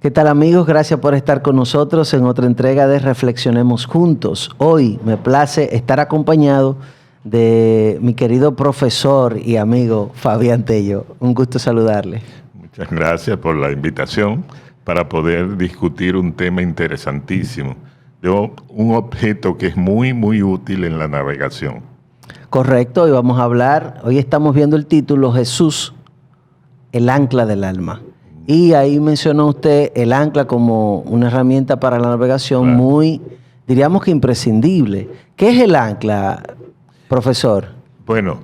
¿Qué tal, amigos? Gracias por estar con nosotros en otra entrega de Reflexionemos Juntos. Hoy me place estar acompañado de mi querido profesor y amigo Fabián Tello. Un gusto saludarle. Muchas gracias por la invitación para poder discutir un tema interesantísimo, de un objeto que es muy, muy útil en la navegación. Correcto, hoy vamos a hablar, hoy estamos viendo el título Jesús, el ancla del alma. Y ahí mencionó usted el ancla como una herramienta para la navegación Claro. muy, diríamos que imprescindible. ¿Qué es el ancla, profesor? Bueno,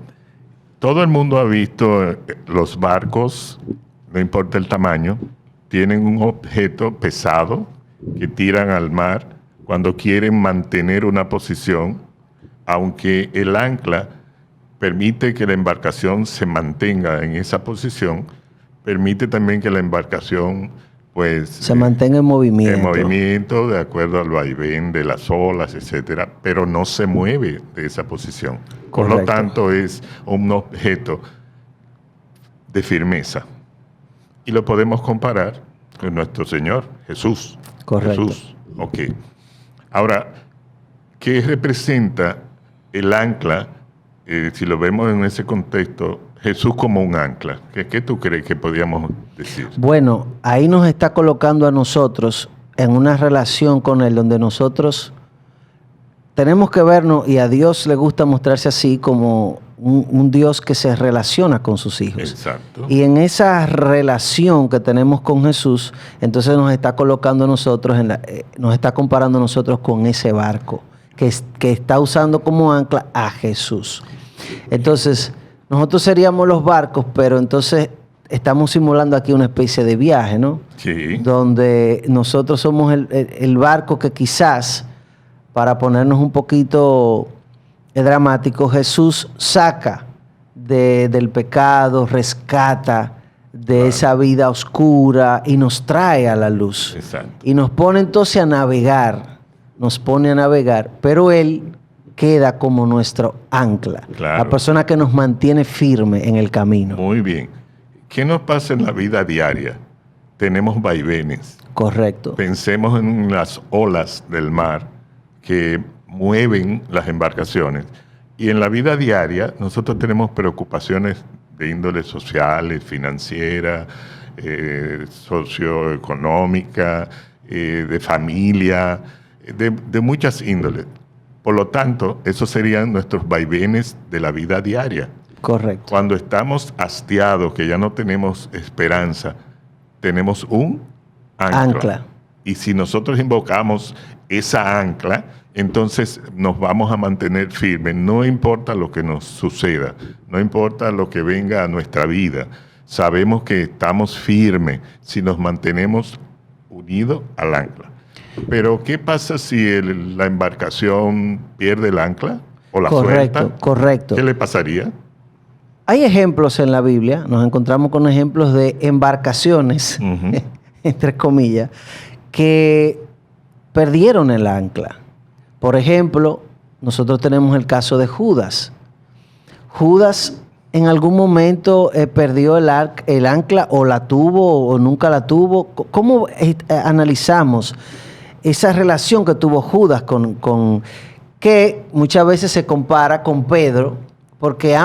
todo el mundo ha visto los barcos, no importa el tamaño, tienen un objeto pesado que tiran al mar cuando quieren mantener una posición, aunque el ancla permite que la embarcación se mantenga en esa posición, permite también que la embarcación pues Se mantenga en movimiento. de acuerdo al vaivén de las olas, etcétera, pero no se mueve de esa posición. Por lo Correcto. tanto, es un objeto de firmeza. Y lo podemos comparar con nuestro Señor Jesús. Correcto. Jesús. Ok. Ahora, ¿qué representa el ancla? Si lo vemos en ese contexto, Jesús como un ancla. ¿Qué tú crees que podríamos decir? Bueno, ahí nos está colocando a nosotros en una relación con Él donde nosotros tenemos que vernos, y a Dios le gusta mostrarse así como un Dios que se relaciona con sus hijos. Exacto. Y en esa relación que tenemos con Jesús, entonces nos está colocando a nosotros, nos está comparando a nosotros con ese barco que está usando como ancla a Jesús. Entonces, nosotros seríamos los barcos, pero entonces estamos simulando aquí una especie de viaje, ¿no? Sí. Donde nosotros somos el barco que quizás, para ponernos un poquito dramático, Jesús saca del pecado, rescata de esa vida oscura y nos trae a la luz. Exacto. Y nos pone entonces a navegar, pero Él queda como nuestro ancla, Claro. la persona que nos mantiene firme en el camino. Muy bien. ¿Qué nos pasa en la vida diaria? Tenemos vaivenes. Correcto. Pensemos en las olas del mar que mueven las embarcaciones. Y en la vida diaria nosotros tenemos preocupaciones de índole sociales, financiera, socioeconómica, de familia, de muchas índoles. Por lo tanto, esos serían nuestros vaivenes de la vida diaria. Correcto. Cuando estamos hastiados, que ya no tenemos esperanza, tenemos un ancla. Y si nosotros invocamos esa ancla, entonces nos vamos a mantener firmes. No importa lo que nos suceda, no importa lo que venga a nuestra vida. Sabemos que estamos firmes si nos mantenemos unidos al ancla. Pero, ¿qué pasa si la embarcación pierde el ancla o la suelta? Correcto. ¿Qué le pasaría? Hay ejemplos en la Biblia, nos encontramos con ejemplos de embarcaciones, entre comillas, que perdieron el ancla. Por ejemplo, nosotros tenemos el caso de Judas. Judas en algún momento perdió el ancla, o la tuvo o nunca la tuvo. ¿Cómo analizamos esa relación que tuvo Judas con que muchas veces se compara con Pedro, porque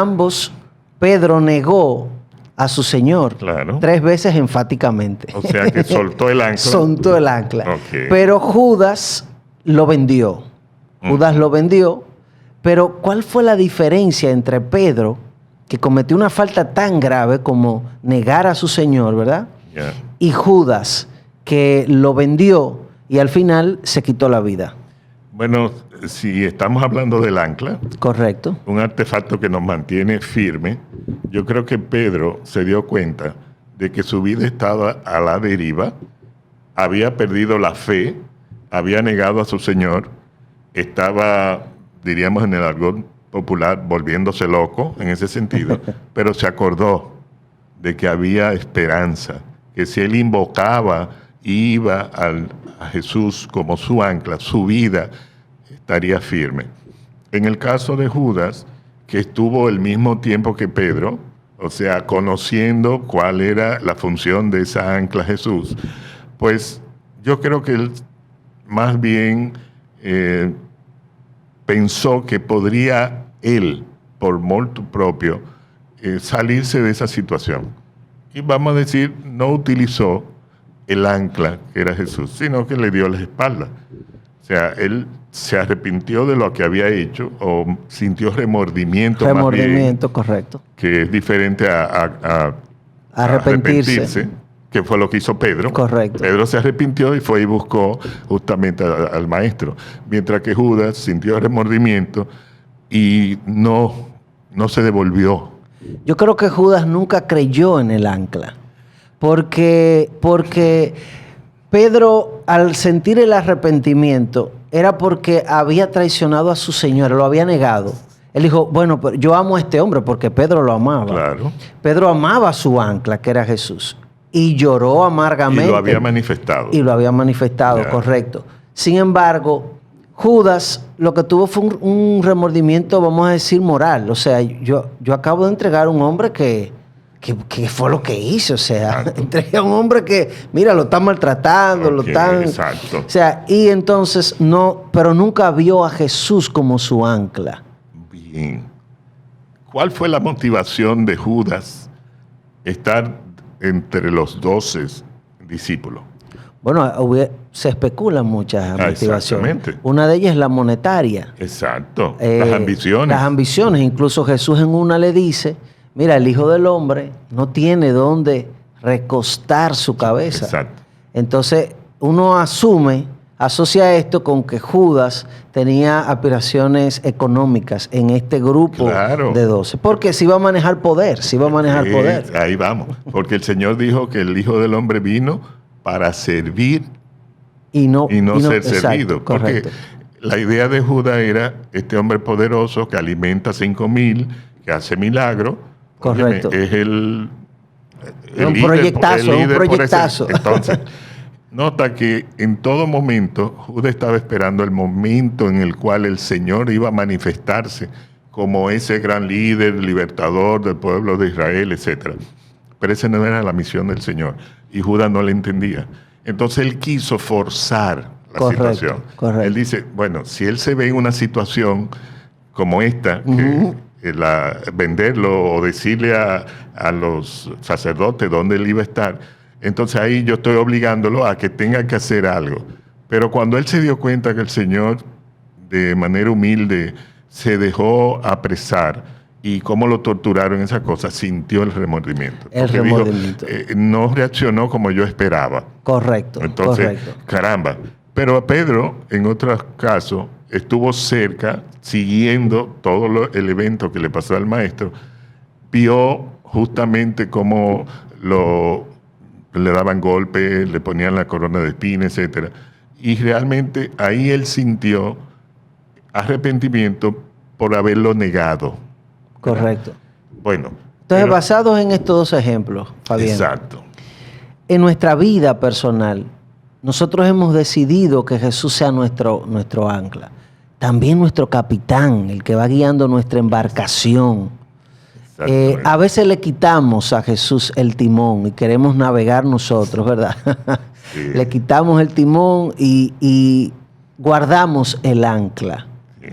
Pedro negó a su Señor, claro, 3 veces enfáticamente. O sea que soltó el ancla. Soltó el ancla. Okay. Pero Judas lo vendió. Lo vendió. Pero ¿cuál fue la diferencia entre Pedro, que cometió una falta tan grave como negar a su Señor, ¿verdad? Yeah. Y Judas, que lo vendió y al final se quitó la vida? Bueno, si estamos hablando del ancla, correcto, un artefacto que nos mantiene firme, yo creo que Pedro se dio cuenta de que su vida estaba a la deriva, había perdido la fe, había negado a su Señor, estaba, diríamos en el argot popular, volviéndose loco en ese sentido, pero se acordó de que había esperanza, que si él invocaba y iba a Jesús como su ancla, su vida estaría firme. En el caso de Judas, que estuvo el mismo tiempo que Pedro, o sea, conociendo cuál era la función de esa ancla Jesús, Pues yo creo que él más bien pensó que podría él, por motu propio, salirse de esa situación. Y vamos a decir, no utilizó el ancla que era Jesús, sino que le dio la espalda. O sea, él se arrepintió de lo que había hecho o sintió remordimiento más bien, correcto. que es diferente a arrepentirse, que fue lo que hizo Pedro. Correcto. Pedro se arrepintió y fue y buscó justamente al maestro, mientras que Judas sintió remordimiento y no se devolvió. Yo creo que Judas nunca creyó en el ancla, porque Pedro, al sentir el arrepentimiento, era porque había traicionado a su Señor, lo había negado. Él dijo, bueno, pero yo amo a este hombre, porque Pedro lo amaba. Claro. Pedro amaba a su ancla, que era Jesús, y lloró amargamente. Y lo había manifestado. Y lo había manifestado, Ya. correcto. Sin embargo, Judas lo que tuvo fue un remordimiento, vamos a decir, moral. O sea, yo acabo de entregar a un hombre que fue lo que hice. O sea, Exacto. entregué a un hombre que, mira, lo están maltratando, lo Ok, están... exacto. O sea, y entonces pero nunca vio a Jesús como su ancla. Bien. ¿Cuál fue la motivación de Judas estar entre los 12 discípulos? Bueno, se especulan muchas motivaciones. Exactamente. Una de ellas es la monetaria. Exacto. Las ambiciones. Las ambiciones. Incluso Jesús en una le dice, mira, el Hijo del Hombre no tiene dónde recostar su cabeza. Exacto. Entonces, uno asocia esto con que Judas tenía aspiraciones económicas en este grupo Claro. de 12. Porque se iba a manejar poder, poder. Ahí vamos. Porque el Señor dijo que el Hijo del Hombre vino para servir Y no ser exacto, servido. Porque correcto. la idea de Judas era este hombre poderoso que alimenta 5,000, que hace milagros. Correcto. Óyeme, es el Un líder, proyectazo, el líder un por proyectazo. Entonces, nota que en todo momento Judas estaba esperando el momento en el cual el Señor iba a manifestarse como ese gran líder, libertador del pueblo de Israel, etc. Pero esa no era la misión del Señor. Y Judas no la entendía. Entonces él quiso forzar la situación. Correcto. Él dice, bueno, si él se ve en una situación como esta, que venderlo o decirle a los sacerdotes dónde él iba a estar, entonces ahí yo estoy obligándolo a que tenga que hacer algo. Pero cuando él se dio cuenta que el Señor, de manera humilde, se dejó apresar y cómo lo torturaron, esa cosa, sintió el remordimiento. Porque dijo, no reaccionó como yo esperaba. Correcto. Entonces, caramba. Pero a Pedro, en otros casos, estuvo cerca, siguiendo todo el evento que le pasó al maestro, vio justamente cómo le daban golpes, le ponían la corona de espinas, etc. Y realmente ahí él sintió arrepentimiento por haberlo negado. Correcto. Bueno. Entonces, basados en estos dos ejemplos, Fabián. Exacto. En nuestra vida personal, nosotros hemos decidido que Jesús sea nuestro ancla. También nuestro capitán, el que va guiando nuestra embarcación. A veces le quitamos a Jesús el timón y queremos navegar nosotros, ¿verdad? Sí. Le quitamos el timón y guardamos el ancla. Sí.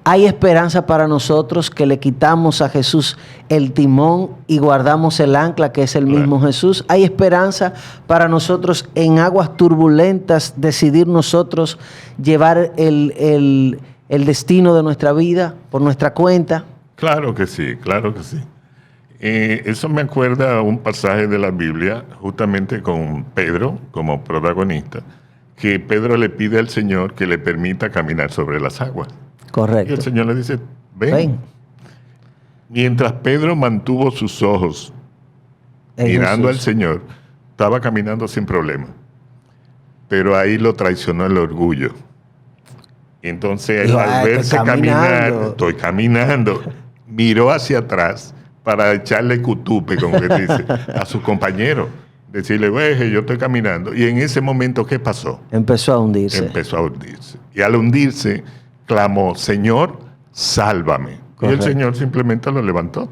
Hay esperanza para nosotros que le quitamos a Jesús el timón y guardamos el ancla, que es el mismo Jesús. Hay esperanza para nosotros en aguas turbulentas decidir nosotros llevar el destino de nuestra vida por nuestra cuenta. Claro que sí, claro que sí. Eso me acuerda a un pasaje de la Biblia, justamente con Pedro como protagonista, que Pedro le pide al Señor que le permita caminar sobre las aguas. Correcto. Y el Señor le dice, ven. Mientras Pedro mantuvo sus ojos mirando al Señor, estaba caminando sin problema. Pero ahí lo traicionó el orgullo. Entonces, al verse caminar, estoy caminando, miró hacia atrás para echarle cutupe, como que dice, a su compañero. Decirle, güey, yo estoy caminando. Y en ese momento, ¿qué pasó? Empezó a hundirse. Y al hundirse, clamó, Señor, sálvame. Correcto. Y el Señor simplemente lo levantó.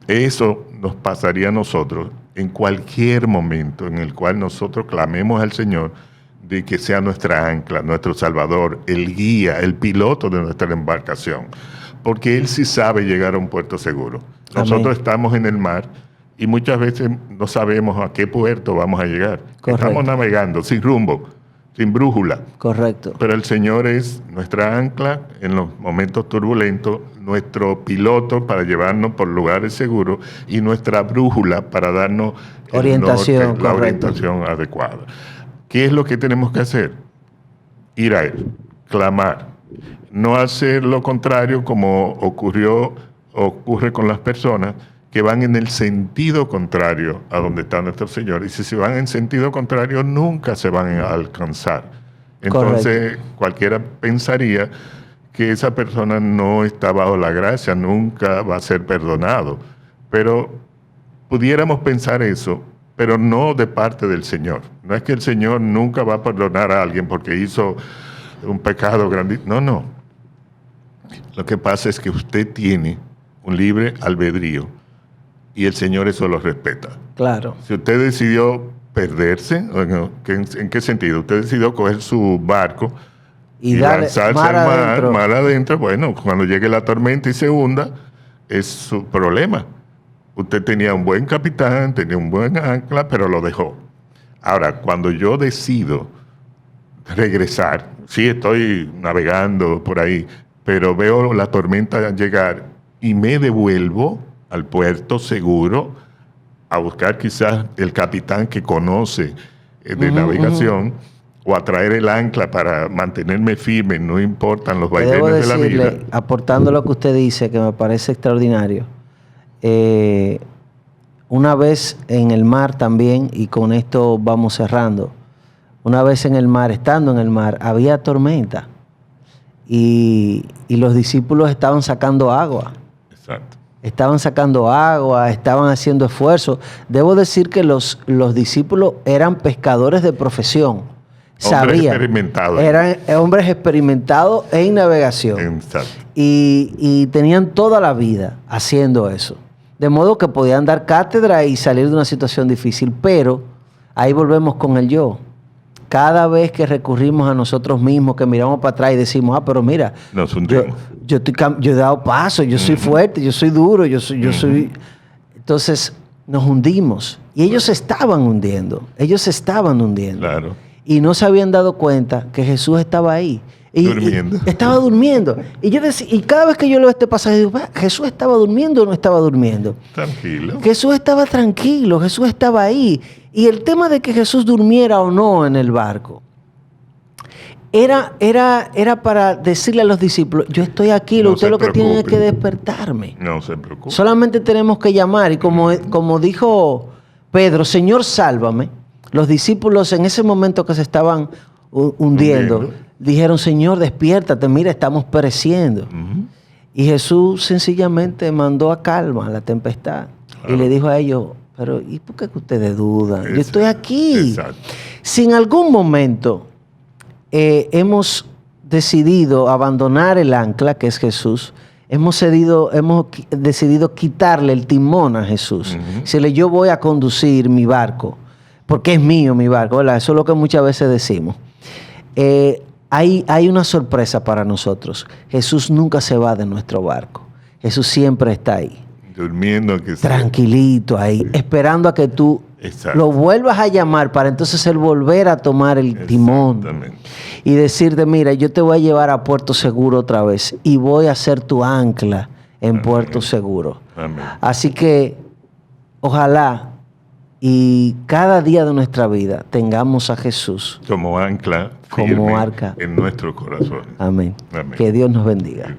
Eso nos pasaría a nosotros en cualquier momento en el cual nosotros clamemos al Señor de que sea nuestra ancla, nuestro Salvador, el guía, el piloto de nuestra embarcación. Porque Él sí sabe llegar a un puerto seguro. Nosotros Amén. estamos en el mar y muchas veces no sabemos a qué puerto vamos a llegar. Correcto. Estamos navegando sin rumbo, sin brújula. Correcto. Pero el Señor es nuestra ancla en los momentos turbulentos, nuestro piloto para llevarnos por lugares seguros y nuestra brújula para darnos el Orientación, norte, la correcto. orientación adecuada. ¿Qué es lo que tenemos que hacer? Ir a Él, clamar. No hacer lo contrario como ocurre con las personas que van en el sentido contrario a donde está nuestro Señor. Y si se van en sentido contrario, nunca se van a alcanzar. Entonces, cualquiera pensaría que esa persona no está bajo la gracia, nunca va a ser perdonado. Pero pudiéramos pensar eso, pero no de parte del Señor. No es que el Señor nunca va a perdonar a alguien porque hizo un pecado grandísimo. No, no. Lo que pasa es que usted tiene un libre albedrío y el Señor eso lo respeta. Claro. Si usted decidió perderse, ¿en qué sentido? Usted decidió coger su barco y lanzarse al mar adentro. Bueno, cuando llegue la tormenta y se hunda, es su problema. Usted tenía un buen capitán, tenía un buen ancla, pero lo dejó. Ahora, cuando yo decido regresar, sí estoy navegando por ahí, pero veo la tormenta llegar y me devuelvo al puerto seguro a buscar quizás el capitán que conoce de navegación o a traer el ancla para mantenerme firme, no importan los vaivenes de la vida. Aportando lo que usted dice, que me parece extraordinario, una vez en el mar también, y con esto vamos cerrando, una vez en el mar, estando en el mar, había tormenta y los discípulos estaban sacando agua. Exacto. Estaban sacando agua, estaban haciendo esfuerzos. Debo decir que los discípulos eran pescadores de profesión. Hombres experimentados. Eran hombres experimentados en navegación. Exacto. Y tenían toda la vida haciendo eso. De modo que podían dar cátedra y salir de una situación difícil. Pero ahí volvemos con el yo. Cada vez que recurrimos a nosotros mismos, que miramos para atrás y decimos, pero mira, yo he dado paso, yo soy fuerte, yo soy duro, yo soy... Entonces nos hundimos. Y ellos se estaban hundiendo. Claro. Y no se habían dado cuenta que Jesús estaba ahí. Durmiendo. Estaba durmiendo. Y yo decía, y cada vez que yo leo este pasaje, digo, ¿Jesús estaba durmiendo o no estaba durmiendo? Tranquilo. Jesús estaba tranquilo, Jesús estaba ahí. Y el tema de que Jesús durmiera o no en el barco, era para decirle a los discípulos, yo estoy aquí, usted lo que tiene es que despertarme. No se preocupe. Solamente tenemos que llamar. Y como dijo Pedro, Señor, sálvame. Los discípulos en ese momento que se estaban hundiendo, dijeron, Señor, despiértate, mira, estamos pereciendo. Y Jesús sencillamente mandó a calma a la tempestad. Claro. Y le dijo a ellos, pero ¿y por qué ustedes dudan? Exacto. Yo estoy aquí. Exacto. Si en algún momento hemos decidido abandonar el ancla, que es Jesús, hemos decidido quitarle el timón a Jesús. Decirle, yo voy a conducir mi barco, porque es mío mi barco, ¿verdad? Eso es lo que muchas veces decimos. Hay una sorpresa para nosotros. Jesús nunca se va de nuestro barco. Jesús siempre está ahí. Durmiendo. Tranquilito ahí, esperando a que tú lo vuelvas a llamar para entonces él volver a tomar el timón y decirte, mira, yo te voy a llevar a puerto seguro otra vez y voy a ser tu ancla en puerto seguro. Amén. Así que ojalá y cada día de nuestra vida tengamos a Jesús como ancla firme en nuestro corazón. Amén. Que Dios nos bendiga.